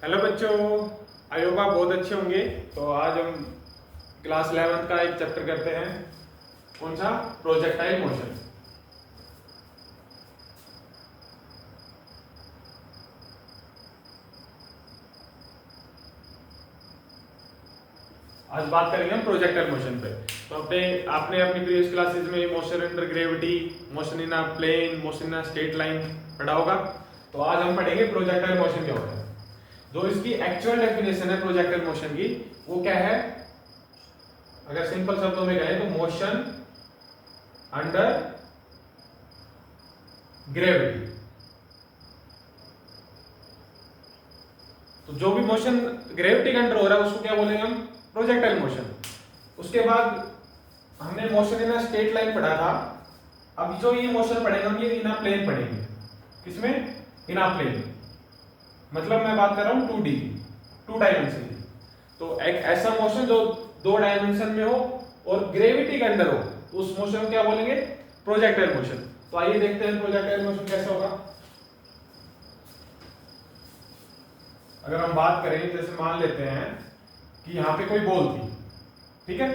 Hello बच्चों, I hope आप बहुत अच्छे होंगे। तो आज हम क्लास 11 का एक चैप्टर करते हैं। कौन सा? Projectile motion. आज बात करेंगे हम प्रोजेक्टाइल मोशन पे। तो आपने अपनी प्रीवियस क्लासेस में motion under gravity, motion in a plane, motion in a straight line पढ़ा होगा। तो आज हम पढ़ेंगे प्रोजेक्टाइल मोशन क्या होता है। जो इसकी एक्चुअल डेफिनेशन है प्रोजेक्टाइल मोशन की, वो क्या है? अगर सिंपल शब्दों में कहें तो मोशन अंडर ग्रेविटी। तो जो भी मोशन ग्रेविटी के अंडर हो रहा है उसको क्या बोलेंगे हम? Projectile motion. उसके बाद हमने मोशन इन स्ट्रेट लाइन पढ़ा था। अब जो ये मोशन पढ़ेंगे हम, ये इन प्लेन पढ़ेंगे। किसमें? इन प्लेन। मतलब मैं बात कर रहा हूं 2D, 2 डायमेंशन की। तो एक ऐसा मोशन जो 2 डायमेंशन में हो और ग्रेविटी के अंडर हो, तो उस मोशन को क्या बोलेंगे? Projectile motion. तो आइए देखते हैं प्रोजेक्टाइल मोशन कैसे होगा। अगर हम बात करें, जैसे मान लेते हैं कि यहाँ पे कोई बॉल थी, ठीक है।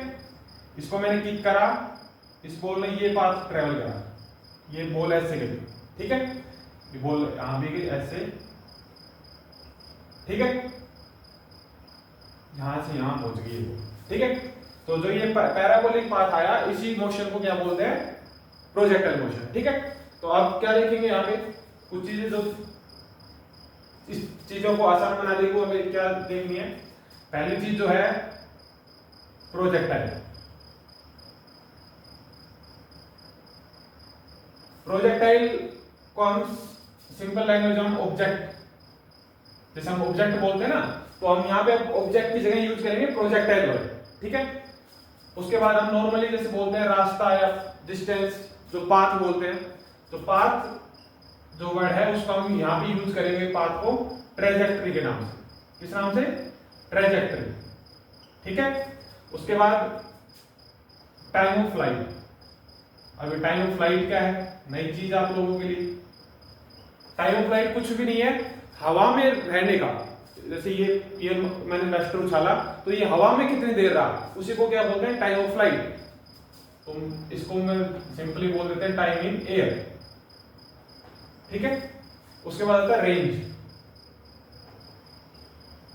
इसको मैंने किक करा, इस बॉल ने ये पाथ ट्रेवल करा, ये बॉल ऐसे गई, ठीक है। ये बॉल यहां भी गई ऐसे, ठीक है। यहां से यहां पहुंच गई वो, ठीक है। तो जो ये पैराबोलिक पाथ आया, इसी मोशन को क्या बोलते हैं? प्रोजेक्टाइल मोशन, ठीक है। तो आप क्या देखेंगे यहाँ पे? कुछ चीजें जो इस चीजों को आसान बना देगी वो हमें क्या देखनी है? पहली चीज जो है प्रोजेक्टाइल। प्रोजेक्टाइल को हम सिंपल लैंग्वेज में ऑब्जेक्ट, जैसे हम ऑब्जेक्ट बोलते हैं ना, तो हम यहाँ पे ऑब्जेक्ट की जगह यूज करेंगे प्रोजेक्टाइल वर्ड, ठीक है। उसके बाद हम नॉर्मली जैसे बोलते हैं रास्ता या डिस्टेंस, जो पाथ बोलते हैं, तो पाथ जो वर्ड है उसको हम यहाँ पे यूज करेंगे पाथ को ट्रेजेक्टरी के नाम से। किस नाम से? ट्रेजेक्टरी, ठीक है। उसके बाद टाइम ऑफ फ्लाइट। अभी टाइम ऑफ फ्लाइट क्या है? नई चीज आप लोगों के लिए। टाइम ऑफ फ्लाइट कुछ भी नहीं है, हवा में रहने का। जैसे ये मैंने वेक्टर उछाला, तो ये हवा में कितनी देर रहा, उसी को क्या बोलते हैं? Time of flight. तो इसको मैं सिंपली बोल देते हैं टाइम इन एयर, ठीक है। उसके बाद आता है range.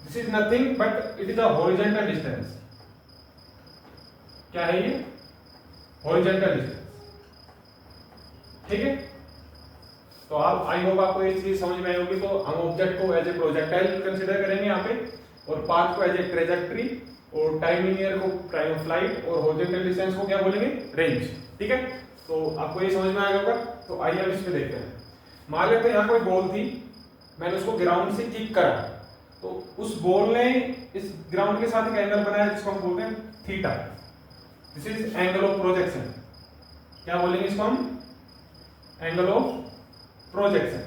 This is nothing but it is a horizontal distance. क्या है ये? हॉरिजॉन्टल डिस्टेंस, ठीक है। तो आप आई होप आपको ये चीज समझ में आई होगी। तो हम ऑब्जेक्ट को एज ए प्रोजेक्टाइल कंसीडर करेंगे यहाँ पे, और पाथ को एज ए ट्रेजेक्टरी, और टाइम इन ईयर को टाइम ऑफ फ्लाइट, और हॉरिजॉन्टल डिस्टेंस को क्या बोलेंगे? रेंज, ठीक है। तो आपको ये समझ में आया होगा। तो आइए अब इसमें देखते हैं। मान लेते हैं यहाँ कोई बॉल थी, मैंने उसको ग्राउंड से किक करा, तो उस बॉल ने इस ग्राउंड के साथ एक एंगल बनाया जिसको हम बोलते हैं theta. This is angle of projection. क्या बोलेंगे इसको हम? एंगल ऑफ प्रोजेक्शन,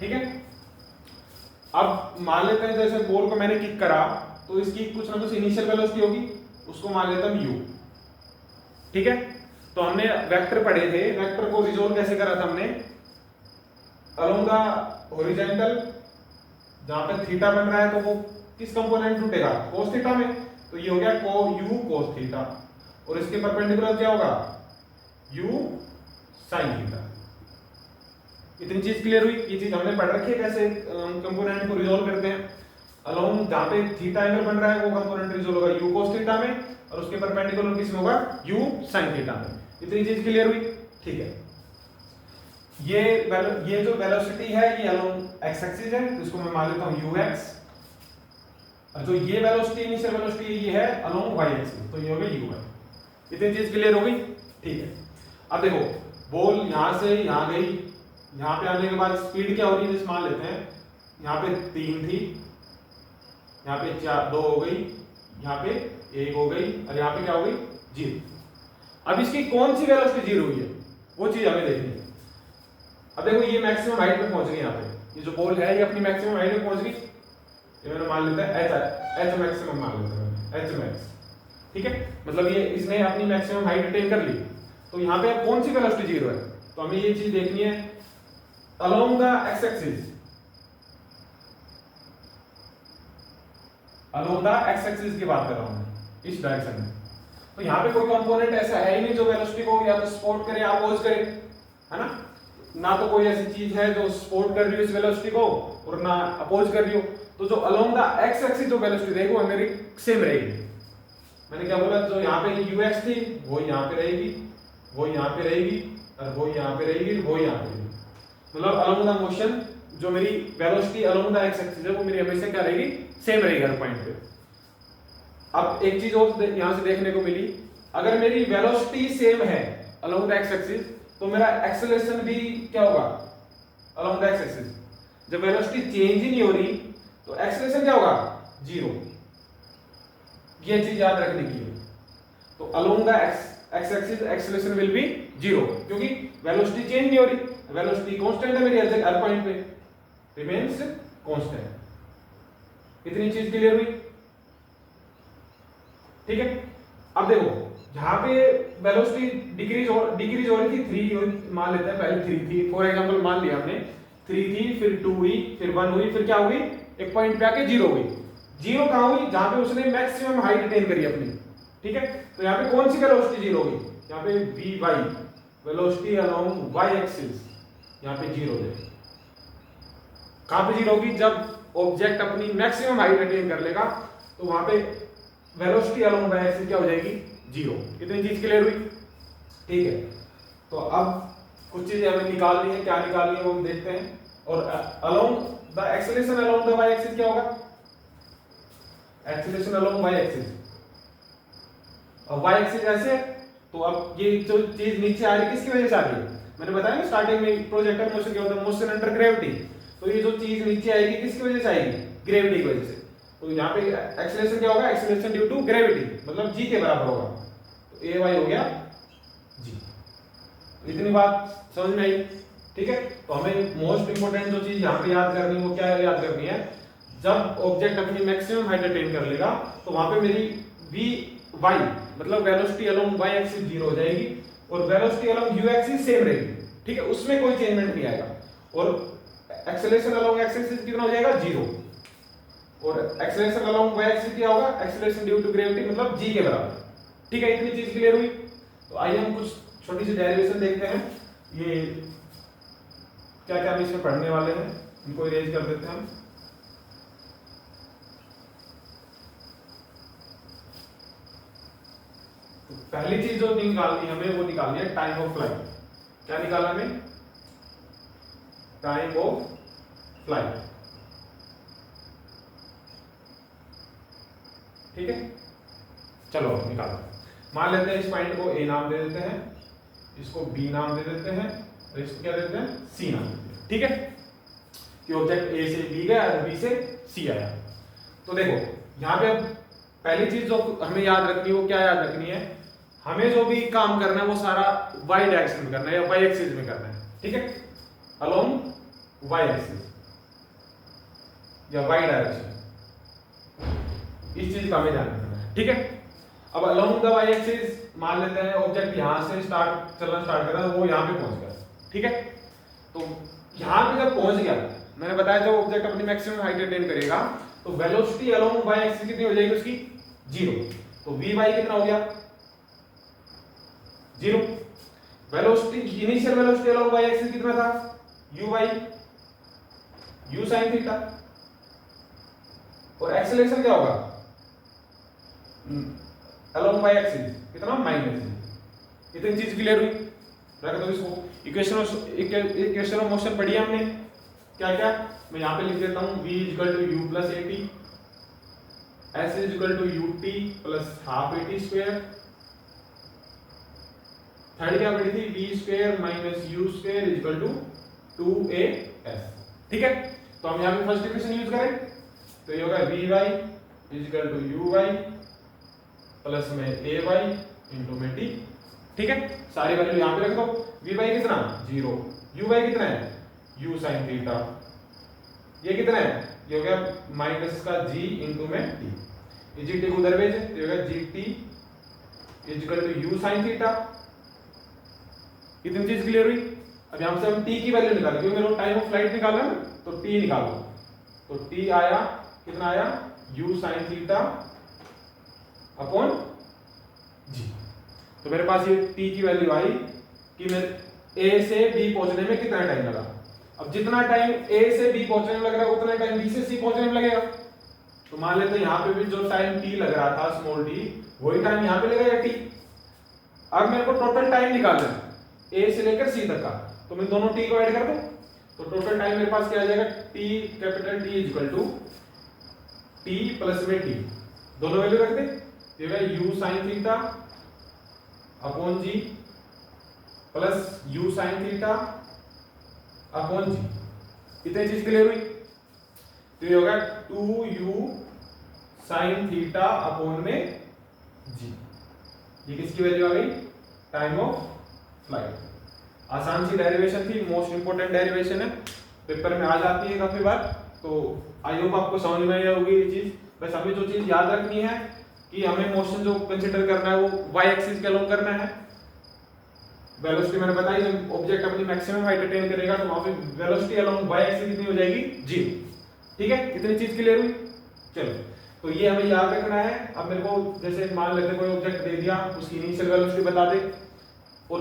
ठीक है। अब मान लेते हैं जैसे बॉल को मैंने किक करा, तो इसकी कुछ ना कुछ इनिशियल वेलोसिटी होगी, उसको मान लेता हूं u, ठीक है। तो हमने वेक्टर पढ़े थे, वेक्टर को रिजोल्व कैसे करा था हमने? अलोंग द हॉरिजॉन्टल, जहां पे थीटा बन रहा है तो वो किस कंपोनेंट टूटेगा? cos थीटा में। तो ये हो गया u cos थीटा, और इसके परपेंडिकुलर क्या होगा? u sin theta. इतनी चीज क्लियर हुई? ये चीज हमने पढ़ रखी है कैसे कंपोनेंट को रिजोल्व करते हैं। अलोंग जहां पे थीटा एंगल बन रहा है वो कंपोनेंट रिजोल्व होगा u cos थीटा में, और उसके परपेंडिकुलर किस में होगा? u sin थीटा में। इतनी चीज क्लियर हुई? ठीक है। ये जो वेलोसिटी है ये अलोंग x एक्सिस है, तो इसको मैं मान लेता हूं ux, और जो ये वेलोसिटी इनिशियल वेलोसिटी ये है अलोंग y एक्सिस, तो ये हो गई uy। इतनी चीज क्लियर हो गई? ठीक है। अब देखो, बॉल यहां से यहां गई, यहां पे आने के बाद स्पीड क्या हो रही है? जैसे मान लेते हैं यहाँ पे 3 थी, यहाँ पे 4 2 हो गई, यहाँ पे 1 हो गई, और यहाँ पे क्या हो गई? 0। अब इसकी कौन सी वेलोसिटी 0 हुई है, वो चीज हमें देखनी है। अब देखो, ये मैक्सिमम हाइट पे पहुंच गई। यहाँ पे ये जो बॉल है ये अपनी मैक्सिमम हाइट पे पहुंच गई। ये मैंने मान लेता है एच मैक्सिमम मान लेता है, एच मैक्स, ठीक है। मतलब ये इसने अपनी मैक्सिमम हाइट अटेन कर ली। तो यहाँ पे अब कौन सी वेलोसिटी 0 है? तो हमें ये चीज देखनी है along the x axis, along the x axis की बात कर रहा हूं मैं, इस डायरेक्शन में। तो यहाँ पे कोई कंपोनेंट ऐसा है ही नहीं जो वेलोसिटी को या तो सपोर्ट करे या अपोज करे, है ना तो कोई ऐसी चीज है जो सपोर्ट कर रही हो इस वेलोसिटी को और ना अपोज कर रही हो। तो जो अलोंग द एक्स एक्सिस जो वेलोसिटी रहेगी वो मेरी सेम रहेगी। मैंने क्या बोला, जो यहाँ पे ux थी वो यहाँ पे रहेगी, वो यहाँ पे रहेगी, और वो यहाँ पे रहेगी, वो यहाँ पे रहेगी। मतलब अलोंग द मोशन जो मेरी velocity along the x axis है वो मेरी हमेशा क्या रहेगी, सेम रहेगी हर पॉइंट पे। अब एक चीज और यहां से देखने को मिली, अगर मेरी वेलोसिटी सेम है अलोंग द एक्स एक्सिस तो मेरा एक्सेलरेशन भी क्या होगा अलोंग द एक्स एक्सिस। जब वेलोसिटी चेंज ही नहीं हो रही तो एक्सेलरेशन क्या होगा, जीरो। ये चीज याद रखने की है। तो along the x axis acceleration will be zero, क्योंकि वेलोसिटी चेंज नहीं हो रही, वेलोसिटी कांस्टेंट है मेरी हर पॉइंट पे, रिमेन्स कांस्टेंट। इतनी चीज क्लियर हुई, ठीक है। अब देखो जहां पे वेलोसिटी डिक्रीज हो रही थी, 3 मान लेते हैं, पहले 3 थी फॉर एग्जांपल, मान लिया हमने 3 थी, फिर 2 हुई, फिर 1 हुई, फिर क्या हुई, एक पॉइंट पे आके 0 हुई। 0 कहां हुई, जहां पे उसने मैक्सिमम हाइट अटेन करी अपनी, ठीक है। तो यहाँ पे कौन सी वेलोसिटी 0 हुई, यहाँ पे vy velocity along y axis, यहाँ पे 0 है। कहां पे 0 होगी, जब ऑब्जेक्ट अपनी मैक्सिमम हाइट अटेन कर लेगा तो वहां पे वेलोसिटी अलोंग y एक्सिस क्या हो जाएगी, 0। इतनी चीज क्लियर हुई, ठीक है। तो अब कुछ चीजें हमें निकालनी है, क्या निकालनी है वो हम देखते हैं। और along the acceleration along the y axis क्या होगा, एक्सेलरेशन अलोंग y एक्सिस, और y एक्सिस ऐसे, तो अब ये जो चीज नीचे आ रही है किसकी वजह से आ रही है, मैंने बताया ना स्टार्टिंग में प्रोजेक्टर मोशन क्या होता है, मोशन अंडर ग्रेविटी। तो ये जो चीज नीचे आएगी किसकी वजह से आएगी, ग्रेविटी की वजह से। तो यहाँ पे एक्सेलरेशन क्या होगा, एक्सेलरेशन ड्यू टू ग्रेविटी, मतलब g के बराबर होगा। तो ay हो गया g। इतनी बात समझ में आई, ठीक है। तो हमें मोस्ट इंपोर्टेंट जो चीज यहाँ पे याद करनी है वो क्या याद करनी है, जब ऑब्जेक्ट अपनी मैक्सिमम हाइट अटेन कर लेगा तो वहां पे मेरी vy मतलब वेलोसिटी अलोंग y एक्सिस 0 हो जाएगी और velocity along u axis same रहेगी, ठीक है, उसमें कोई चेंजमेंट नहीं आएगा। और एक्सेलरेशन अलोंग x एक्सिस कितना हो जाएगा, 0। और एक्सेलरेशन अलोंग y एक्सिस क्या होगा, एक्सेलरेशन ड्यू टू ग्रेविटी मतलब g के बराबर, ठीक है। इतनी चीज क्लियर हुई। तो आइए हम कुछ छोटी सी डेरिवेशन देखते हैं, ये क्या क्या हम इसमें पढ़ने वाले हैं, इनको इरेज कर देते हैं हम। तो पहली चीज जो निकालनी है हमें वो निकालनी है टाइम ऑफ फ्लाइट। क्या निकालना हमें, टाइम ऑफ फ्लाइट, ठीक है। चलो निकालो, मान लेते हैं इस पॉइंट को ए नाम दे देते हैं, इसको बी नाम दे देते हैं और इसको क्या देते हैं, सी नाम देते हैं, ठीक है। कि ऑब्जेक्ट ए से बी गया और बी से सी आया। तो देखो यहाँ पे अब पहली चीज जो हमें याद रखनी है वो क्या याद रखनी है, हमें जो भी काम करना है वो सारा वाई डायरेक्शन में करना है या वाई एक्सिस में करना है, ठीक है, अलोंग वाई एक्सिस या वाई डायरेक्शन, इस चीज का हमें ध्यान रखना है, ठीक है। अब अलोंग द वाई एक्सिस मान लेते हैं ऑब्जेक्ट यहां से चलना स्टार्ट कर रहा है, वो यहां पे पहुंच गया, ठीक है। तो यहां पे जब पहुंच गया, मैंने बताया जब ऑब्जेक्ट अपनी मैक्सिमम हाइट अटेन करेगा तो वेलोसिटी अलोंग वाई एक्सिस कितनी हो जाएगी उसकी, 0। तो vy कितना हो गया, 0। Velocity initial velocity along y axis कितना था, uy u sin थीटा। और एक्सेलरेशन क्या होगा अलोंग वाई एक्सिस कितना, -g। इतनी चीज क्लियर हुई, रख दो इसको। इक्वेशन ऑफ मोशन पढ़ी हमने, क्या क्या, मैं यहां पे लिख देता हूं, v = u + at, s = ut + ½ at²। Third क्या पढ़ी थी, v² - u² = 2as, ठीक है। तो हम यहां पे फर्स्ट इक्वेशन यूज करें तो ये होगा vy = uy प्लस में ay × t, ठीक है। सारी वैल्यू यहां पे रख दो। vy कितना, 0, uy कितना है, u sin थीटा, ये कितना है, ये हो गया माइनस का g × में t, ये gt को उधर भेज, ये होगा gt = u sin थीटा। इतनी चीज क्लियर हुई। अब यहां से हम t की वैल्यू निकालें क्योंकि मेरे को टाइम ऑफ फ्लाइट निकालना है ना, तो t निकालो। तो t आया कितना आया u sin theta upon g। तो मेरे पास ये t की वैल्यू आई कि मेरे a से b पहुंचने में कितना टाइम लगा। अब जितना टाइम a से b पहुंचने में लग रहा है उतना टाइम b से c पहुंचने में लगेगा। तो मान लेते हैं यहाँ पे भी जो टाइम t लग रहा था स्मॉल t वही टाइम यहाँ पे लगेगा t। अब मेरे को टोटल टाइम निकालना है a से लेकर c तक का, तो मैं दोनों t को ऐड कर दूं तो टोटल टाइम मेरे पास क्या आ जाएगा t capital T equal to t plus में t, दोनों वैल्यू रख दे, ये होगा u sin theta upon g plus u sin theta upon g। कितनी चीज क्लियर हुई? तो ये होगा 2u sin थीटा अपॉन में g। ये किसकी वैल्यू आ गई? Time of flight. आसान सी डेरिवेशन थी, मोस्ट इंपोर्टेंट डेरिवेशन है, पेपर में आ जाती है काफी बार, तो आई होप आपको समझ में आई होगी ये चीज। बस हमें जो चीज याद रखनी है कि हमें मोशन जो कंसीडर करना है वो y एक्सिस के अलोंग करना है। वेलोसिटी मैंने बताई, जब ऑब्जेक्ट अपनी मैक्सिमम हाइट अटेन करेगा तो वहां पे वेलोसिटी अलोंग y एक्सिस कितनी हो जाएगी? 0। ठीक है, इतनी चीज क्लियर हुई? चलो, तो ये हमें याद रखना है। अब मेरे को जैसे मान लेते कोई ऑब्जेक्ट दे दिया, उसकी इनिशियल वेलोसिटी बता दे और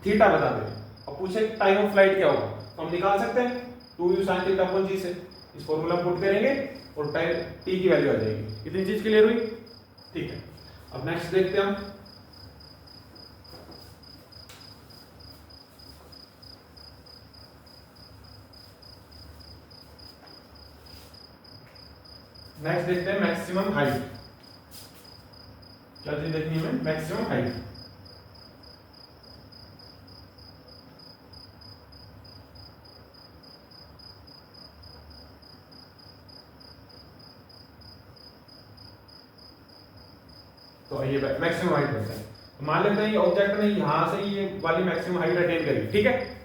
थीटा बता दे, अब पूछे टाइम ऑफ फ्लाइट क्या होगा, तो हम निकाल सकते हैं 2u sin theta upon g से। इस फॉर्मूला पुट करेंगे और टाइम t की वैल्यू आ जाएगी। इतनी चीज क्लियर हुई? ठीक है, अब नेक्स्ट देखते हैं हम। नेक्स्ट देखते हैं मैक्सिमम हाइट। क्या चीज देखनी है हमें? Maximum height. तो ये मैक्सिमम हाइट बनता है। तो मान लेते हैं ये ऑब्जेक्ट ने यहां से ये वाली मैक्सिमम हाइट अटेन करी, ठीक है।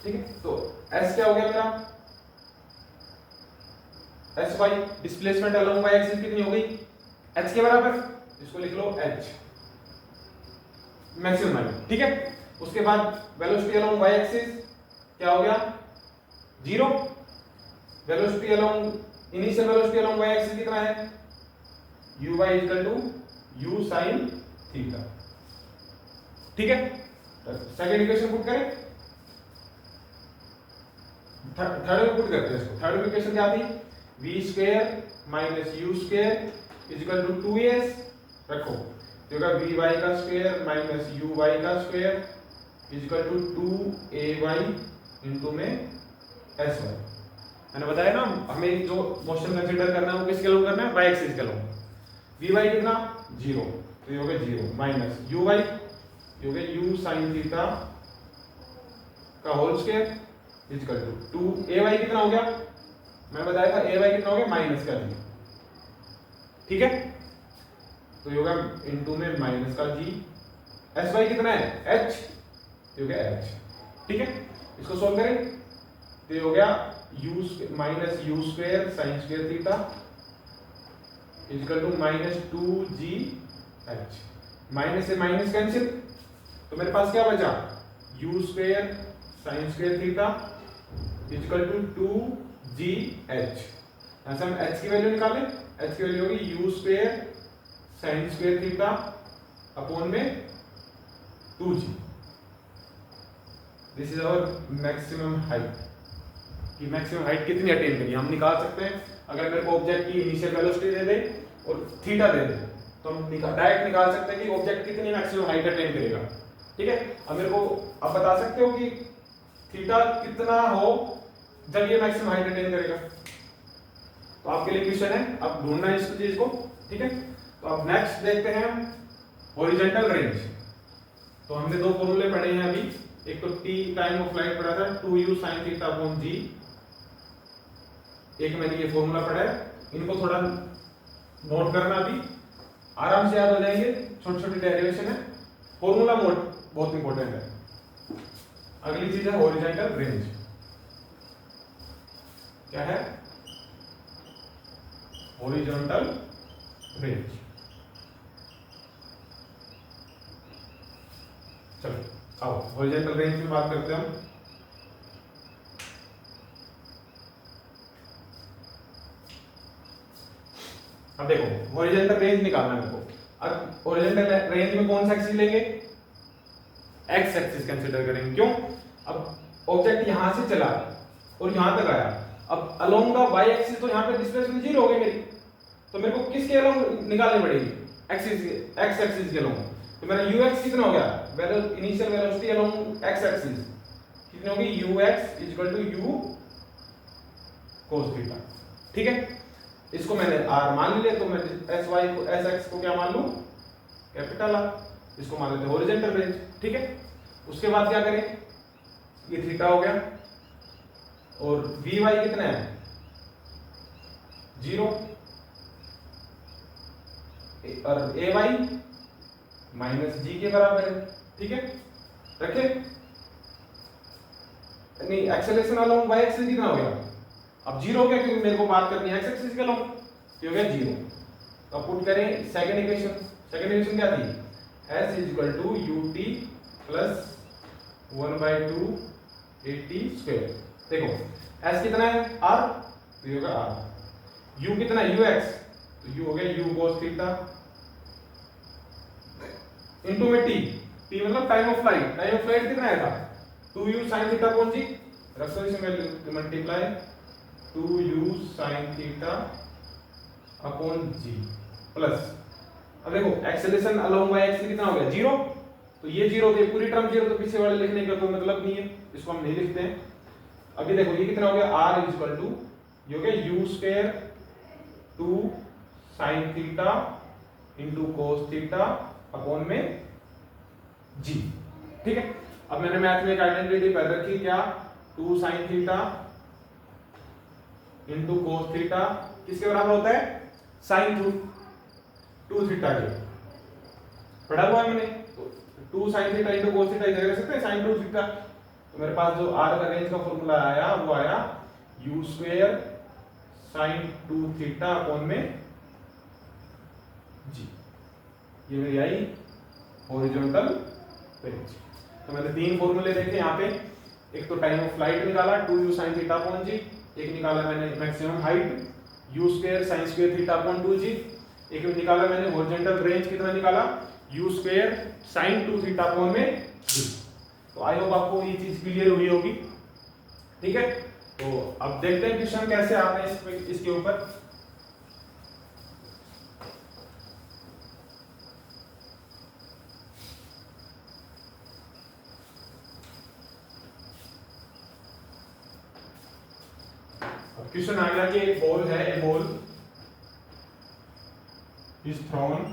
ठीक है, तो s क्या हो गया मेरा? S y displacement along y axis कितनी हो गई? h के बराबर, इसको लिख लो h मैक्सिमम हाइट। ठीक है, उसके बाद वेलोसिटी अलोंग वाई एक्सिस क्या हो गया? 0। Velocity along initial velocity along y axis कितना है? u y equal to u sin theta. ठीक है, सेकंड इक्वेशन पुट करें, थर्ड में पुट करते हैं इसको। थर्ड इक्वेशन क्या थी? v square minus u square equal to 2as रखो, तो होगा vy का स्क्वायर माइनस uy का square equal to 2ay into में sy। मैंने बताया ना, हमें जो मोशन कंसीडर करना है वो किसके अलोंग करना है? y एक्सिस के अलोंग। vy कितना? 0, तो ये होगा 0 माइनस uy, ये होगा u sin थीटा का whole square equal to 2ay कितना हो गया? मैं बताया था ay कितना हो गया? माइनस का g। ठीक है, तो ये होगा इनटू में माइनस का g। sy कितना है? h, ये हो गया h। ठीक है, इसको सॉल्व करें तो ये हो गया u minus u square sine square theta equal to minus 2gh। Minus से माइनस कैंसिल, तो मेरे पास क्या बचा? u square sine square theta equal to 2gh। यहां से हम h की वैल्यू निकालें, h की वैल्यू होगी u square sine square theta upon में 2g। This is our maximum height. कि मैक्सिमम हाइट कितनी अटेन करी हम निकाल सकते हैं। अगर मेरे को ऑब्जेक्ट की इनिशियल वेलोसिटी दे दे और थीटा दे दे तो हम डायरेक्ट निकाल सकते हैं कि ऑब्जेक्ट कितनी मैक्सिमम हाइट अटेन करेगा। ठीक है, अब मेरे को आप बता सकते हो कि थीटा कितना हो जब ये मैक्सिमम हाइट अटेन करेगा। तो आपके लिए क्वेश्चन है, अब ढूंढना है इस चीज को। ठीक है, तो अब नेक्स्ट देखते हैं हॉरिजॉन्टल रेंज। तो हमने दो फॉर्मूले पढ़े हैं अभी, एक तो t टाइम ऑफ फ्लाइट पढ़ा था 2u sin theta upon g, एक मैंने ये फॉर्मूला पढ़ा है, इनको थोड़ा नोट करना, अभी आराम से याद हो जाएंगे, छोटी छोटी डेरिवेशन है, फॉर्मूला बहुत इंपॉर्टेंट है। अगली चीज है हॉरिजॉन्टल रेंज। क्या है? Horizontal range. चलो आओ हॉरिजॉन्टल रेंज की बात करते हैं हम। अब देखो हॉरिजॉन्टल रेंज निकालना है हमको। अब हॉरिजॉन्टल रेंज में कौन सा एक्सिस लेंगे? एक्स एक्सिस कंसीडर करेंगे। क्यों? अब ऑब्जेक्ट यहां से चला और यहां तक आया, अब अलोंग द वाई एक्सिस तो यहां पे डिस्प्लेसमेंट 0 हो गई मेरी, तो मेरे को किसके अलोंग निकालनी पड़ेगी? एक्सिस एक्स एक्सिस के अलोंग। तो मेरा ux कितना हो गया? Initial velocity along x axis कितनी होगी? ux u cos theta. ठीक है, इसको मैंने r मान लिया, तो मैं sy को sx को क्या मान लूं? Capital r। इसको मान लेते हैं हॉरिजॉन्टल रेंज। ठीक है, उसके बाद क्या करें? ये थीटा हो गया और vy कितना है? 0 और ay माइनस जी के बराबर है। ठीक है, रखे नहीं एक्सेलरेशन अलोंग वाई एक्सिस कितना हो गया? अब 0 हो गया, क्योंकि मेरे को बात करनी है एक्स एक्सिस के अलोंग, तो हो गया 0। तो अब पुट करें सेकंड इक्वेशन। सेकंड इक्वेशन क्या थी? s equal to ut plus 1/2 at square. देखो s कितना है? r, तो ये होगा r। u कितना है? ux, तो u हो गया u cos थीटा इनटू में t। t मतलब time of flight. Time of flight कितना आया था? 2u sin theta upon g। रखो इसमें multiply 2u sin theta upon g plus, अब देखो एक्सेलरेशन अलोंग y एक्सिस कितना हो गया? 0। तो ये 0 थे, पूरी टर्म 0, तो पीछे वाले लिखने का कोई मतलब नहीं है, इसको हम नहीं लिखते हैं। अभी देखो ये कितना हो गया? r इक्वल टू ये हो गया u square 2 sin theta into cos theta upon में g। ठीक है, अब मैंने मैथ में एक आइडेंटिटी पैदा रखी, क्या? 2 sin theta into cos theta किसके बराबर होता है? sin 2 थीटा के। पढ़ा हुआ है मैंने, तो 2 sin theta into cos theta इधर रख सकते हैं sin 2 थीटा। तो मेरे पास जो r का रेंज का फॉर्मूला आया वो आया u square sin 2 theta upon में g। ये मेरी आई हॉरिजॉन्टल रेंज। तो मैंने 3 फॉर्मूले देखे यहाँ पे। एक तो टाइम ऑफ फ्लाइट निकाला 2u sin theta upon g, एक निकाला मैंने maximum height u square sin square theta upon 2g, एक निकाला मैंने हॉरिजॉन्टल रेंज कितना निकाला? u square sin 2 theta upon में g। तो आई होप आपको ये चीज क्लियर हुई होगी। ठीक है, तो अब देखते हैं क्वेश्चन कैसे आते हैं इसके ऊपर। क्वेश्चन आ गया कि एक बॉल है, a ball is thrown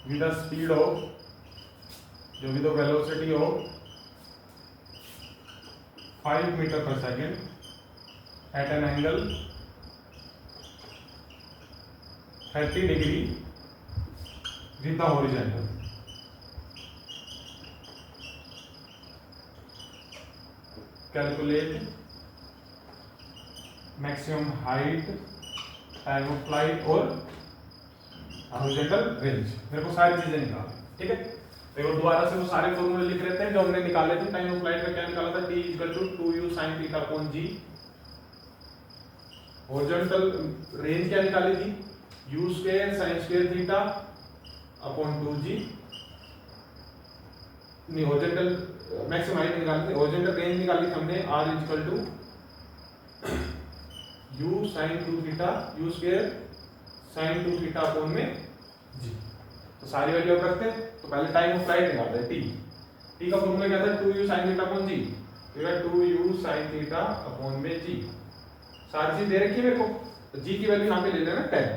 with a speed of, जो with a velocity of 5 metre per second at an angle 30 degree with the horizontal. Calculate maximum height, time of flight और हॉरिजॉन्टल रेंज। मेरे को सारी चीजें निकालनी। ठीक है, देखो दोबारा से वो सारे फॉर्मूले लिख लेते हैं जो हमने निकाले थे। टाइम ऑफ फ्लाइट का क्या निकाला था? t equal to 2u sin theta upon g। Horizontal range क्या निकाली थी? u square sin square theta upon 2g। नहीं, हॉरिजॉन्टल मैक्सिमम हाइट निकाली थी, हॉरिजॉन्टल रेंज निकाली थी हमने r equal to u sin 2 theta u square sin 2 theta upon में g। तो सारी वैल्यू अब रखते हैं। तो पहले टाइम ऑफ फ्लाइट निकालते हैं t। t का फॉर्मूला क्या था? 2u sin theta upon g। तो ये 2u sin थीटा अपॉन में g। सारी चीज दे रखी है मेरे को, तो g की वैल्यू यहां पे ले लेना 10।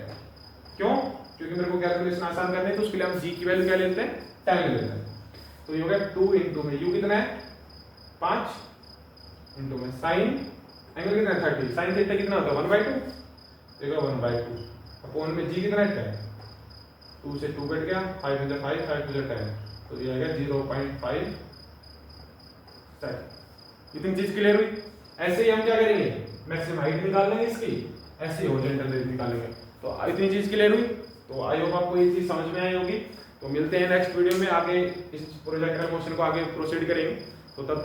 क्यों? क्योंकि मेरे को कैलकुलेशन आसान करनी है, तो उसके लिए हम g की वैल्यू क्या लेते हैं? 10 ले लेते हैं। तो ये हो गया 2 इनटू में u कितना है? 5 इनटू में sin एंगल कितना है? 30। sin थीटा कितना होता है? 1/2। देखो 1/2 अपॉन में g कितना है? 10। 2 से 2 कट गया, 5 में 5, 5 में 10, तो ये आएगा 0.5 सेकंड। इतनी चीज क्लियर हुई। ऐसे ही हम क्या करेंगे? मैक्सिमम हाइट निकाल लेंगे इसकी, ऐसे ही हॉरिजॉन्टल रेंज निकालेंगे। तो इतनी चीज क्लियर हुई। तो आई होप आपको ये चीज समझ में आई होगी। तो मिलते हैं नेक्स्ट वीडियो में, आगे इस प्रोजेक्टाइल मोशन को आगे प्रोसीड करेंगे। तो तब तक